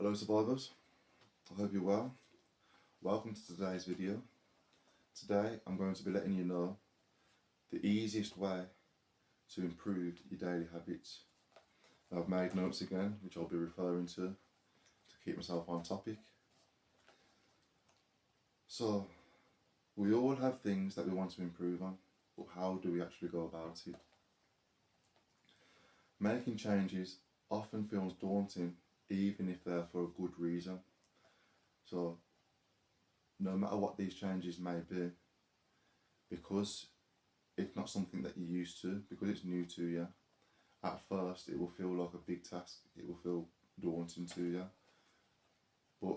Hello survivors, I hope you're well. Welcome to today's video. Today I'm going to be letting you know the easiest way to improve your daily habits. I've made notes again which I'll be referring to keep myself on topic. So we all have things that we want to improve on, but how do we actually go about it? Making changes often feels daunting even if they're for a good reason. So no matter what these changes may be, because it's not something that you're used to, because it's new to you, at first it will feel like a big task, it will feel daunting to you. But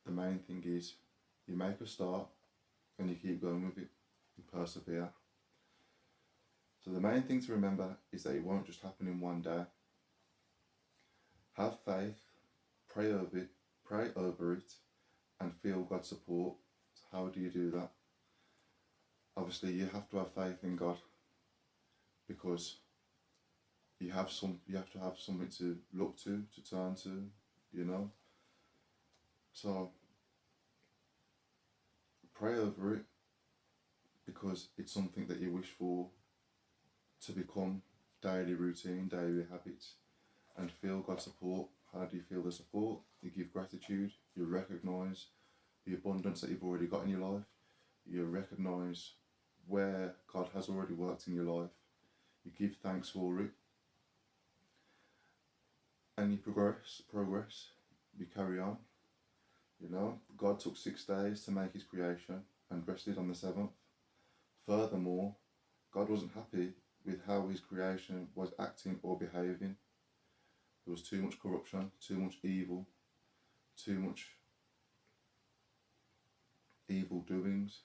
the main thing is you make a start and you keep going with it, you persevere. So the main thing to remember is that it won't just happen in one day. Have faith, pray over it, and feel God's support. So how do you do that? Obviously you have to have faith in God, because you have to have something to look to turn to, you know. So pray over it, because it's something that you wish for to become daily routine, daily habits, and feel God's support. How do you feel the support? You give gratitude, you recognise the abundance that you've already got in your life, you recognise where God has already worked in your life, you give thanks for it, and you progress, you carry on. You know, God took 6 days to make his creation and rested on the 7th. Furthermore, God wasn't happy with how his creation was acting or behaving. There was too much corruption, too much evil, too much evil doings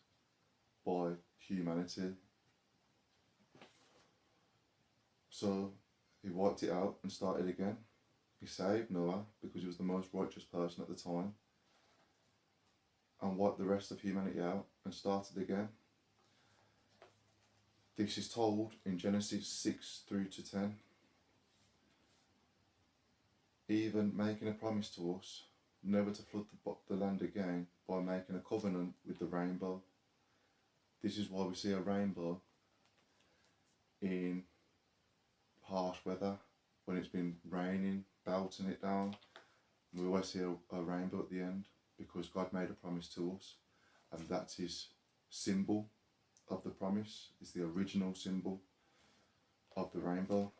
by humanity. So he wiped it out and started again. He saved Noah because he was the most righteous person at the time, and wiped the rest of humanity out and started again. This is told in Genesis 6 through to 10. Even making a promise to us never to flood the land again by making a covenant with the rainbow. This is why we see a rainbow in harsh weather, when it's been raining, belting it down. We always see a rainbow at the end, because God made a promise to us, and that's his symbol of the promise. It's the original symbol of the rainbow,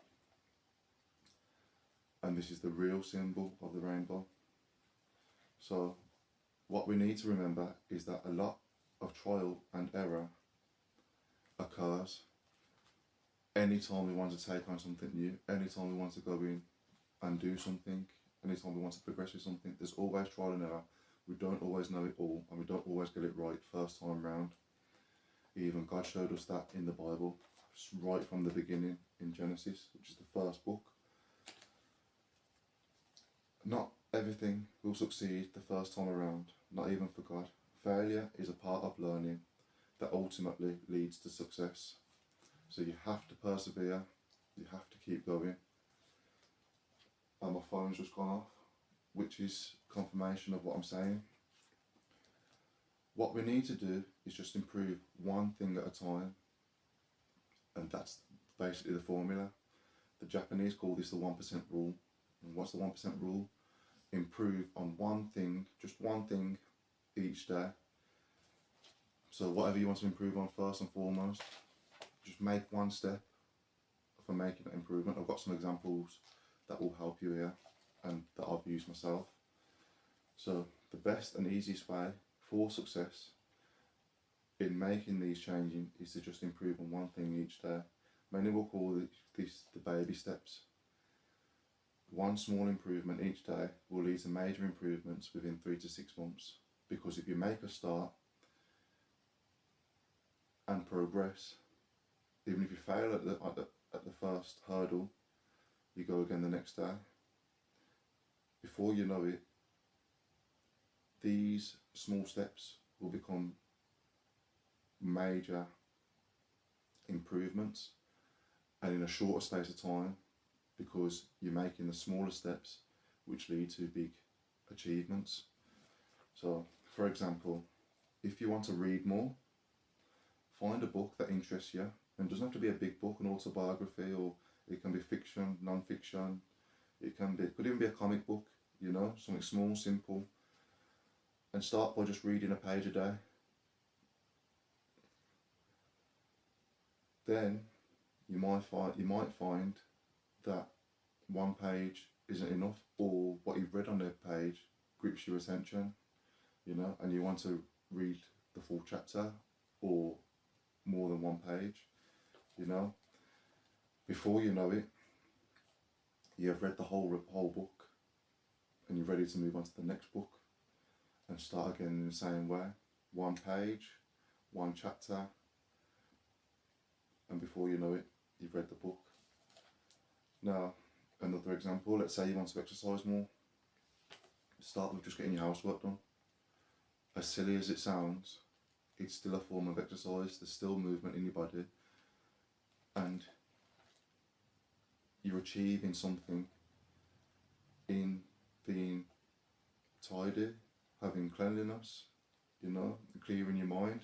and this is the real symbol of the rainbow. So what we need to remember is that a lot of trial and error occurs anytime we want to take on something new, anytime we want to go in and do something, anytime we want to progress with something. There's always trial and error. We don't always know it all, and we don't always get it right first time round. Even God showed us that in the Bible, right from the beginning in Genesis, which is the first book. Not everything will succeed the first time around, not even for God. Failure is a part of learning that ultimately leads to success. So you have to persevere, you have to keep going. And my phone's just gone off, which is confirmation of what I'm saying. What we need to do is just improve one thing at a time, and that's basically the formula. The Japanese call this the 1% rule. And what's the 1% rule? Improve on one thing, just one thing each day. So whatever you want to improve on, first and foremost, just make one step for making that improvement. I've got some examples that will help you here and that I've used myself. So the best and easiest way for success in making these changes is to just improve on one thing each day. Many will call this the baby steps. One small improvement each day will lead to major improvements within 3 to 6 months. Because if you make a start and progress, even if you fail at the first hurdle, you go again the next day. Before you know it, these small steps will become major improvements, and in a shorter space of time, because you're making the smaller steps which lead to big achievements. So, for example, if you want to read more, find a book that interests you. And it doesn't have to be a big book, an autobiography, or it can be fiction, non-fiction. Could even be a comic book, you know, something small, simple. And start by just reading a page a day. Then you might find that one page isn't enough, or what you've read on the page grips your attention, you know, and you want to read the full chapter or more than one page, you know. Before you know it, you have read the whole book, and you're ready to move on to the next book and start again in the same way. One page, one chapter, and before you know it, you've read the book. Now, another example, let's say you want to exercise more. Start with just getting your housework done. As silly as it sounds, it's still a form of exercise. There's still movement in your body, and you're achieving something in being tidy, having cleanliness, you know, clearing your mind.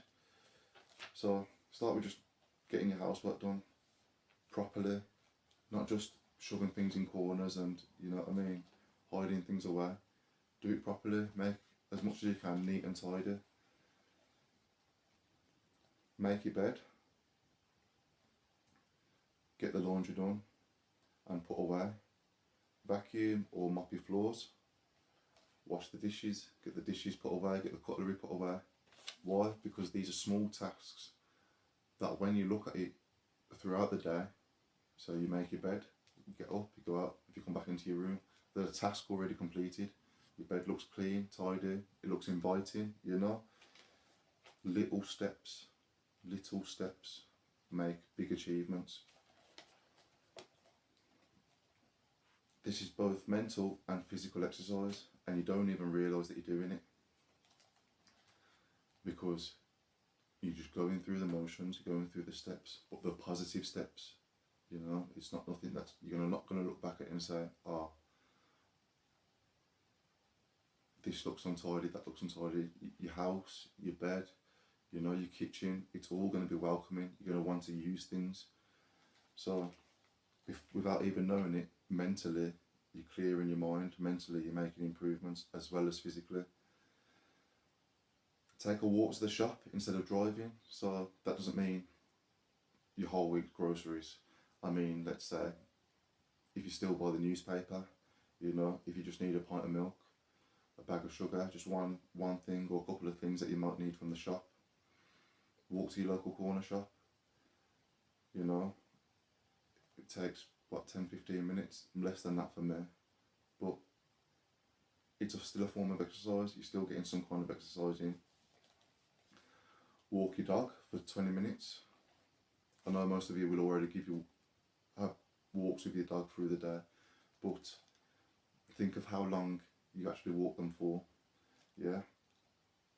So start with just getting your housework done properly, not just shoving things in corners and, you know what I mean, hiding things away. Do it properly, make as much as you can neat and tidy. Make your bed, get the laundry done and put away. Vacuum or mop your floors. Wash the dishes, get the dishes put away, get the cutlery put away. Why? Because these are small tasks that when you look at it throughout the day, so you make your bed, you get up, you go out, if you come back into your room, there's a task already completed. Your bed looks clean, tidy, it looks inviting, you know. Little steps make big achievements. This is both mental and physical exercise, and you don't even realise that you're doing it because you're just going through the motions, you're going through the steps, but the positive steps, you know. It's not nothing that you're not going to look back at it and say, oh, this looks untidy, that looks untidy. Your house, your bed, you know, your kitchen, it's all going to be welcoming. You're going to want to use things. So without even knowing it, mentally you're clearing your mind, mentally you're making improvements as well as physically. Take a walk to the shop instead of driving. So that doesn't mean your whole week's groceries. I mean, let's say if you still buy the newspaper, you know, if you just need a pint of milk, a bag of sugar, just one thing or a couple of things that you might need from the shop. Walk to your local corner shop, you know. It takes, 10-15 minutes, less than that for me, but it's still a form of exercise. You're still getting some kind of exercise in. Walk your dog for 20 minutes. I know most of you will already have walks with your dog through the day, but think of how long you actually walk them for, yeah?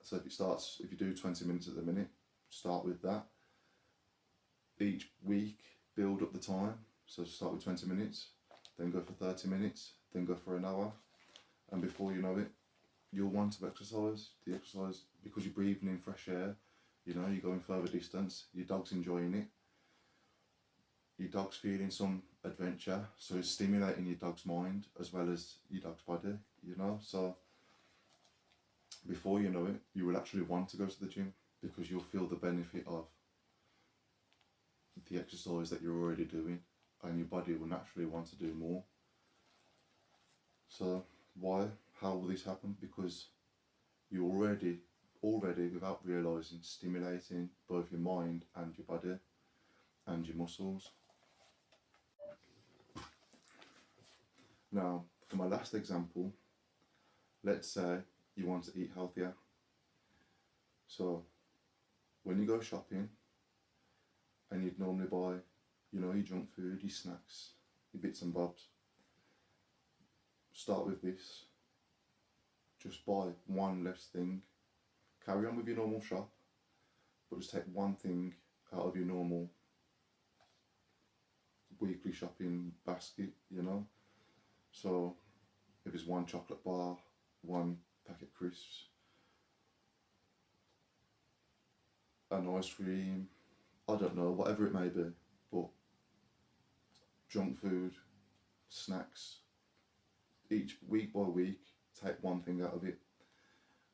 So if you do 20 minutes at the minute, start with that. Each week, build up the time. So start with 20 minutes, then go for 30 minutes, then go for an hour. And before you know it, you'll want to exercise. The exercise, because you're breathing in fresh air, you know, you're going further distance, your dog's enjoying it. Your dog's feeling some adventure, so it's stimulating your dog's mind as well as your dog's body, you know. So before you know it, you will actually want to go to the gym because you'll feel the benefit of the exercise that you're already doing, and your body will naturally want to do more. So how will this happen? Because you're already without realising stimulating both your mind and your body and your muscles. Now, for my last example, let's say you want to eat healthier. So when you go shopping and you'd normally buy, you know, your junk food, your snacks, your bits and bobs, start with this. Just buy one less thing. Carry on with your normal shop, but just take one thing out of your normal weekly shopping basket, you know. So if it's one chocolate bar, one packet of crisps, an ice cream, I don't know, whatever it may be, but junk food, snacks, each week by week, take one thing out of it.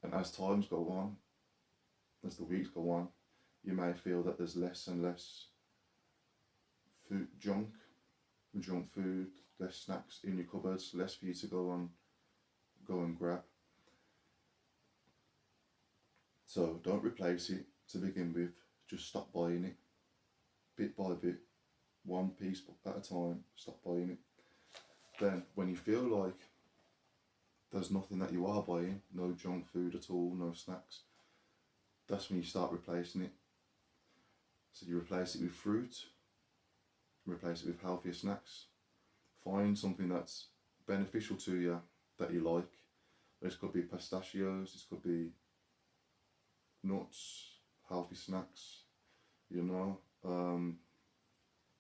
And as times go on, as the weeks go on, you may feel that there's less and less junk food, less snacks in your cupboards, less for you to go and grab. So don't replace it to begin with, just stop buying it, bit by bit, one piece at a time, stop buying it. Then when you feel like there's nothing that you are buying, no junk food at all, no snacks, that's when you start replacing it. So you replace it with fruit, replace it with healthier snacks, find something that's beneficial to you, that you like. This could be pistachios, this could be nuts, healthy snacks, you know,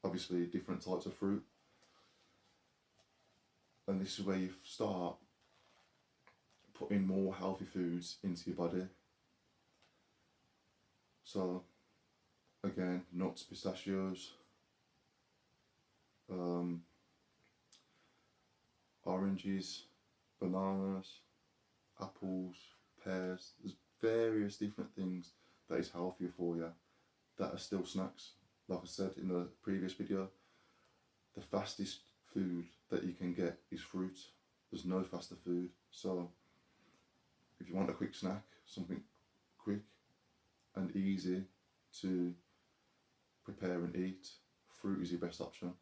obviously different types of fruit. And this is where you start putting more healthy foods into your body. So again, nuts, pistachios, oranges, bananas, apples, pears. There's various different things that is healthier for you that are still snacks. Like I said in the previous video, the fastest food that you can get is fruit. There's no faster food. So if you want a quick snack, something quick and easy to prepare and eat, fruit is your best option.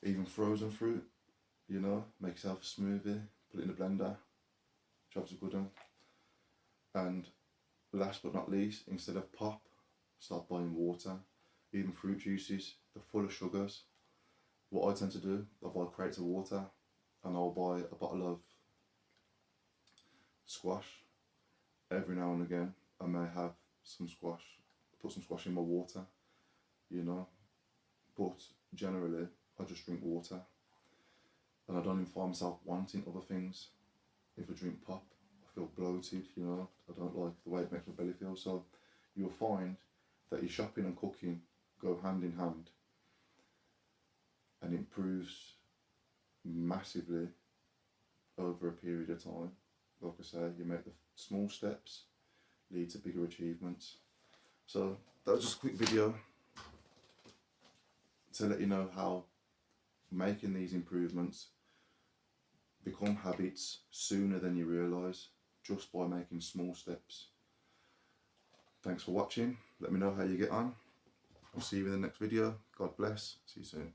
Even frozen fruit, you know, make yourself a smoothie, put it in the blender, job's a good one. And last but not least, instead of pop, start buying water. Even fruit juices, they're full of sugars. What I tend to do, I'll buy crates of water and I'll buy a bottle of squash. Every now and again I may have some squash, put some squash in my water, you know, but generally I just drink water, and I don't even find myself wanting other things. If I drink pop, I feel bloated, you know, I don't like the way it makes my belly feel. So you'll find that your shopping and cooking go hand in hand and improves massively over a period of time. Like I say, you make the small steps lead to bigger achievements. So that was just a quick video to let you know how making these improvements become habits sooner than you realise, just by making small steps. Thanks for watching. Let me know how you get on. I'll see you in the next video. God bless. See you soon.